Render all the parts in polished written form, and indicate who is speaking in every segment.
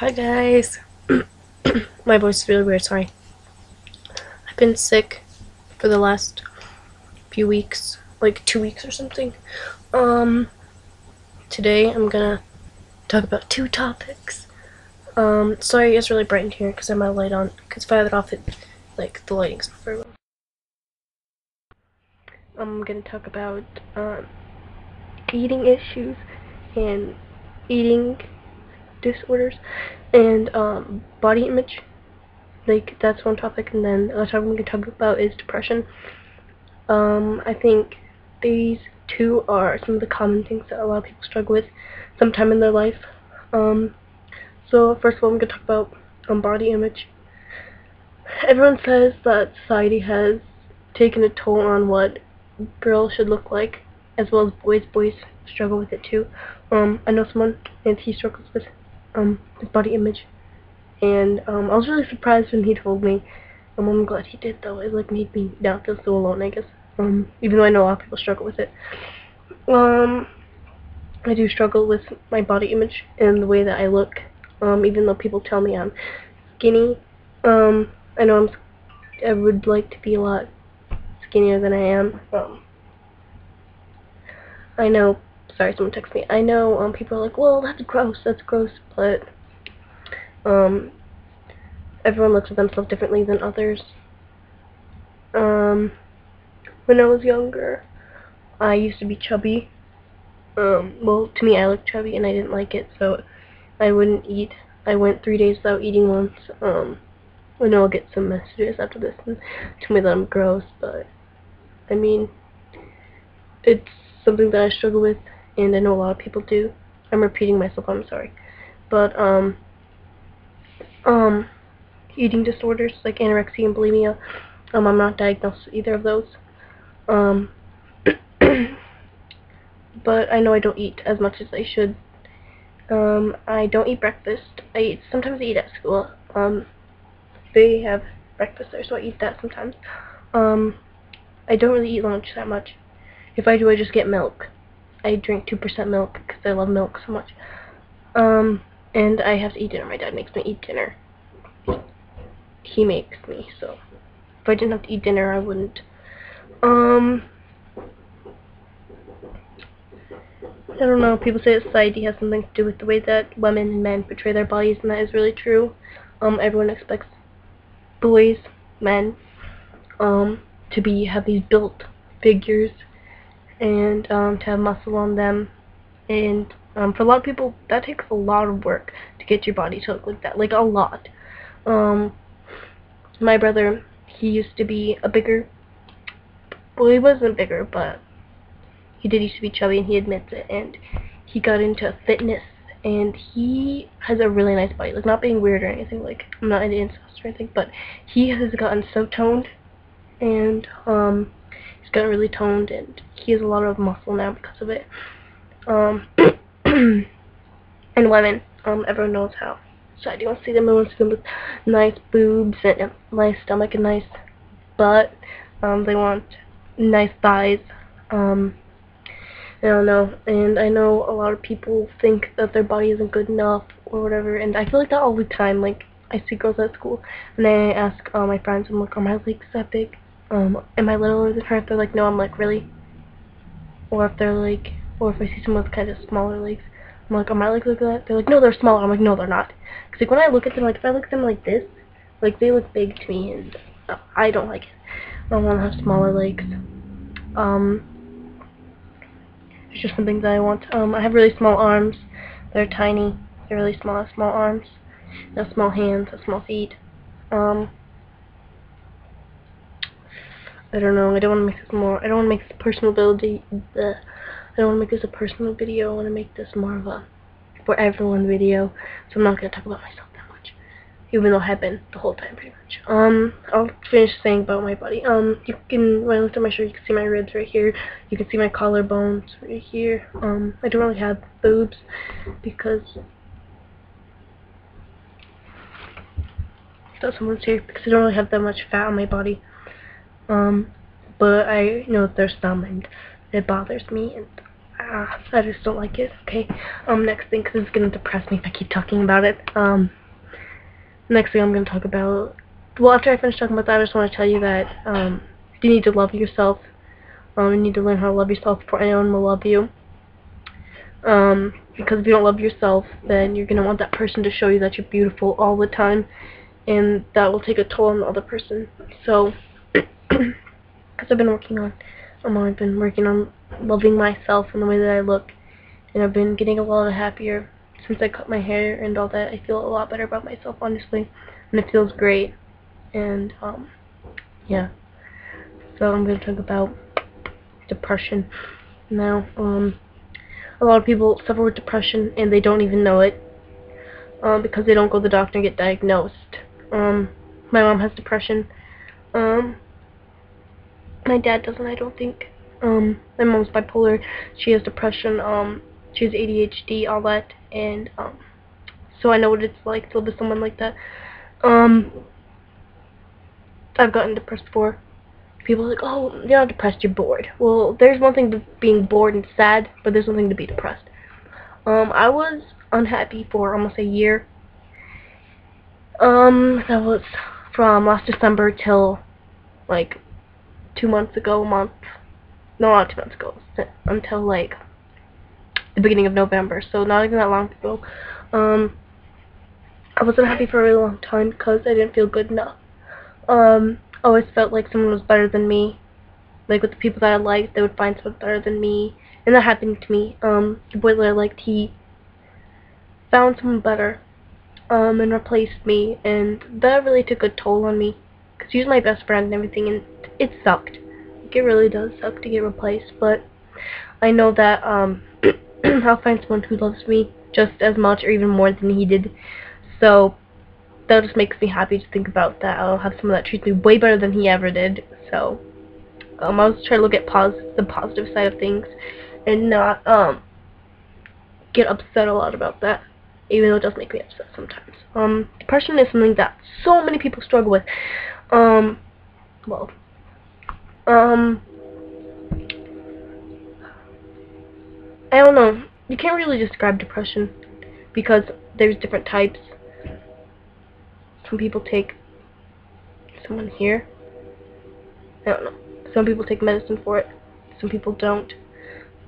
Speaker 1: Hi guys. My voice is really weird, sorry. I've been sick for the last few weeks, like 2 weeks or something. Today I'm gonna talk about two topics. Sorry it's really bright in here because I have my light on, because if I have it off, the lighting's not very well. I'm gonna talk about, eating issues and eating disorders and, body image. That's one topic, and then the other topic I'm going to talk about is depression. I think these two are some of the common things that a lot of people struggle with sometime in their life. So first of all, I'm going to talk about body image. Everyone says that society has taken a toll on what girls should look like, as well as boys. Boys struggle with it too. I know someone, and he struggles with his body image. And I was really surprised when he told me. I'm glad he did though. It made me not feel so alone, I guess. Even though I know a lot of people struggle with it. I do struggle with my body image and the way that I look. Even though people tell me I'm skinny. I know I would like to be a lot skinnier than I am. I know. Sorry, someone texted me. I know. People are like, "Well, that's gross. That's gross," but everyone looks at themselves differently than others. When I was younger, I used to be chubby. Well, to me, I looked chubby, and I didn't like it, so I wouldn't eat. I went 3 days without eating once. I know I'll get some messages after this and tell me that I'm gross, but I mean, it's something that I struggle with, and I know a lot of people do. I'm repeating myself, I'm sorry. But, eating disorders like anorexia and bulimia, I'm not diagnosed with either of those. But I know I don't eat as much as I should. I don't eat breakfast. Sometimes I eat at school. They have breakfast there, so I eat that sometimes. I don't really eat lunch that much. If I do, I just get milk. I drink 2% milk because I love milk so much. And I have to eat dinner. My dad makes me eat dinner. He makes me, so if I didn't have to eat dinner, I wouldn't. I don't know, people say that society has something to do with the way that women and men portray their bodies, and that is really true. Everyone expects boys, men, to have these built figures, and, to have muscle on them, and, for a lot of people, that takes a lot of work to get your body to look like that, a lot. My brother, he used to be well, he wasn't bigger, but he did used to be chubby, and he admits it, and he got into fitness, and he has a really nice body. Not being weird or anything, I'm not into incest or anything, but he has gotten so toned, and, he's gotten really toned, and he has a lot of muscle now because of it. And women, everyone knows how society wants to see them. Everyone wants to see them with nice boobs, and a nice stomach, and nice butt. They want nice thighs. I don't know, and I know a lot of people think that their body isn't good enough or whatever, and I feel like that all the time. I see girls at school, and I ask my friends, I'm like, are my legs that big? Am I littler than her? If they're like, no, I'm like, really? Or if if I see someone with kind of smaller legs, I'm like, are my legs like that? They're like, no, they're smaller. I'm like, no, they're not. Because when I look at them, if I look at them like this, they look big to me, and I don't like it. I want to have smaller legs. It's just something that I want. I have really small arms. They're tiny. They're really small. I have small arms. I have small hands. I have small feet. I don't know. I don't want to make this more. I don't want to make this personal ability. I don't want to make this a personal video. I want to make this more of a for everyone video. So I'm not gonna talk about myself that much, even though I have been the whole time pretty much. I'll finish saying about my body. You can, when I lift up my shirt, you can see my ribs right here. You can see my collarbones right here. I don't really have boobs because someone's here, because I don't really have that much fat on my body. But I know that there's some, and it bothers me, and I just don't like it. Okay. Next thing, because it's gonna depress me if I keep talking about it. Next thing I'm gonna talk about. Well, after I finish talking about that, I just want to tell you that you need to love yourself. You need to learn how to love yourself before anyone will love you. Because if you don't love yourself, then you're gonna want that person to show you that you're beautiful all the time, and that will take a toll on the other person. So, because I've been working on loving myself and the way that I look, and I've been getting a lot happier since I cut my hair and all that. I feel a lot better about myself, honestly, and it feels great. And yeah. So I'm gonna talk about depression now. A lot of people suffer with depression and they don't even know it, because they don't go to the doctor and get diagnosed. My mom has depression. My dad doesn't, I don't think. My mom's bipolar. She has depression. She has ADHD, all that, and so I know what it's like to live with someone like that. I've gotten depressed before. People are like, oh, you're not depressed, you're bored. Well, there's one thing to being bored and sad, but there's one thing to be depressed. I was unhappy for almost a year. That was from last December till, like, 2 months ago, no, not 2 months ago, until, like, the beginning of November, so not even that long ago. I wasn't happy for a really long time because I didn't feel good enough. I always felt like someone was better than me. Like, with the people that I liked, they would find someone better than me. And that happened to me. The boy that I liked, he found someone better, and replaced me. And that really took a toll on me. Because he was my best friend and everything, and it sucked. Like, it really does suck to get replaced. But I know that, I'll find someone who loves me just as much or even more than he did. So that just makes me happy to think about that. I'll have someone that treats me way better than he ever did. So I was trying to look at the positive side of things and not get upset a lot about that, even though it does make me upset sometimes. Depression is something that so many people struggle with. Well, I don't know. You can't really describe depression because there's different types. Some people take someone here. I don't know. Some people take medicine for it. Some people don't.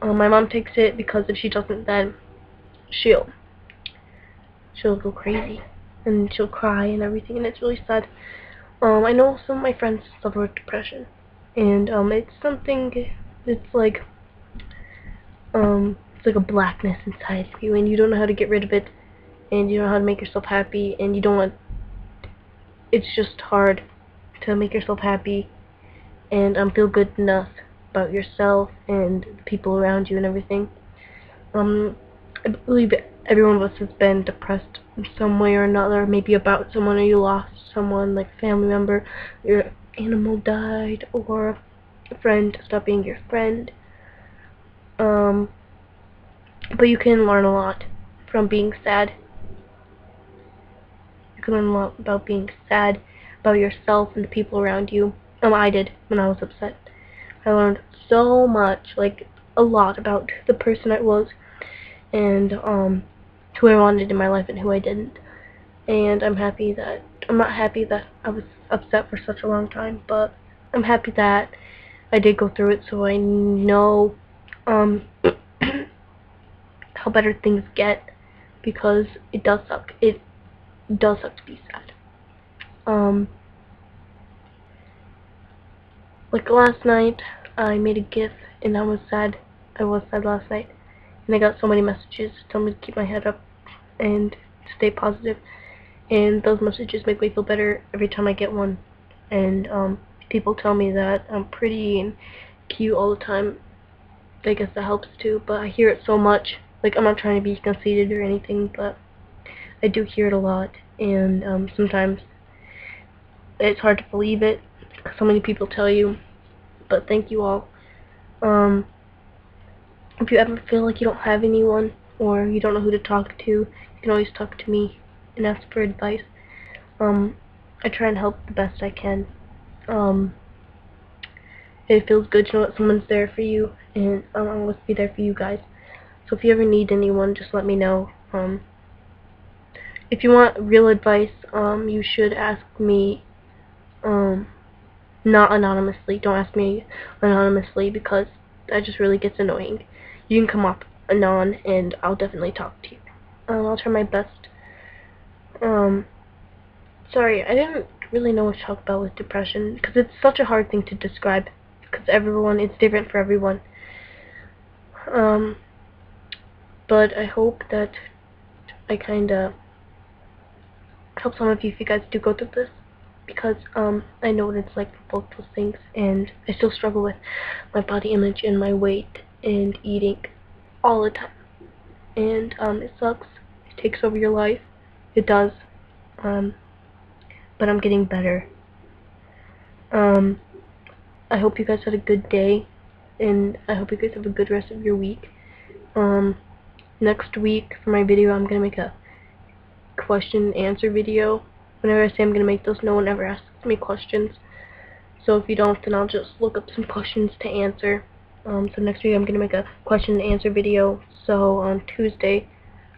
Speaker 1: My mom takes it because if she doesn't, then she'll go crazy and she'll cry and everything, and it's really sad. I know some of my friends suffer with depression, and it's something. It's like a blackness inside of you, and you don't know how to get rid of it, and you don't know how to make yourself happy, and you don't want. It's just hard to make yourself happy and feel good enough about yourself and the people around you and everything. I believe every one of us has been depressed in some way or another, maybe about someone, or you lost someone, like a family member, your animal died, or a friend stopped being your friend. But you can learn a lot from being sad. You can learn a lot about being sad, about yourself and the people around you. I did when I was upset. I learned so much, like a lot, about the person I was and who I wanted in my life and who I didn't. And I'm not happy that I was upset for such a long time, but I'm happy that I did go through it, so I know how better things get, because it does suck. It does suck to be sad. Like last night, I made a GIF, and I was sad. I was sad last night, and I got so many messages telling me to keep my head up and stay positive. And those messages make me feel better every time I get one. And people tell me that I'm pretty and cute all the time. I guess that helps too, but I hear it so much. Like, I'm not trying to be conceited or anything, but I do hear it a lot, and sometimes it's hard to believe it. So many people tell you, but thank you all. If you ever feel like you don't have anyone, or you don't know who to talk to, you can always talk to me and ask for advice. I try and help the best I can. It feels good to know that someone's there for you, and I'll always be there for you guys. So if you ever need anyone, just let me know. If you want real advice, you should ask me, not anonymously. Don't ask me anonymously because that just really gets annoying. You can come up anon and I'll definitely talk to you. I'll try my best. Sorry, I didn't really know what to talk about with depression because it's such a hard thing to describe because it's different for everyone. But I hope that I kinda help some of you if you guys do go through this, because I know what it's like for both those things, and I still struggle with my body image and my weight and eating all the time, and it sucks. It takes over your life. It does. But I'm getting better. I hope you guys had a good day, and I hope you guys have a good rest of your week. Next week for my video, I'm gonna make a question and answer video. Whenever I say I'm gonna make those, no one ever asks me questions. So if you don't, then I'll just look up some questions to answer. So next week I'm gonna make a question and answer video. So on Tuesday,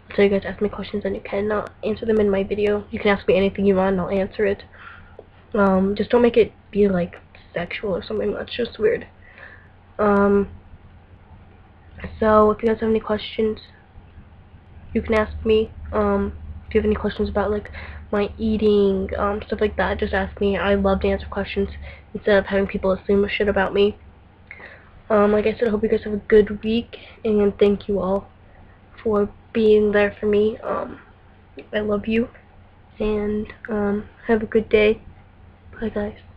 Speaker 1: I'll tell you guys to ask me questions, and you cannot answer them in my video. You can ask me anything you want, and I'll answer it. Just don't make it be like sexual or something. That's just weird. So if you guys have any questions, you can ask me. If you have any questions about like my eating, stuff like that, just ask me. I love to answer questions instead of having people assume shit about me. Like I said, I hope you guys have a good week, and thank you all for being there for me. I love you, and have a good day. Bye guys.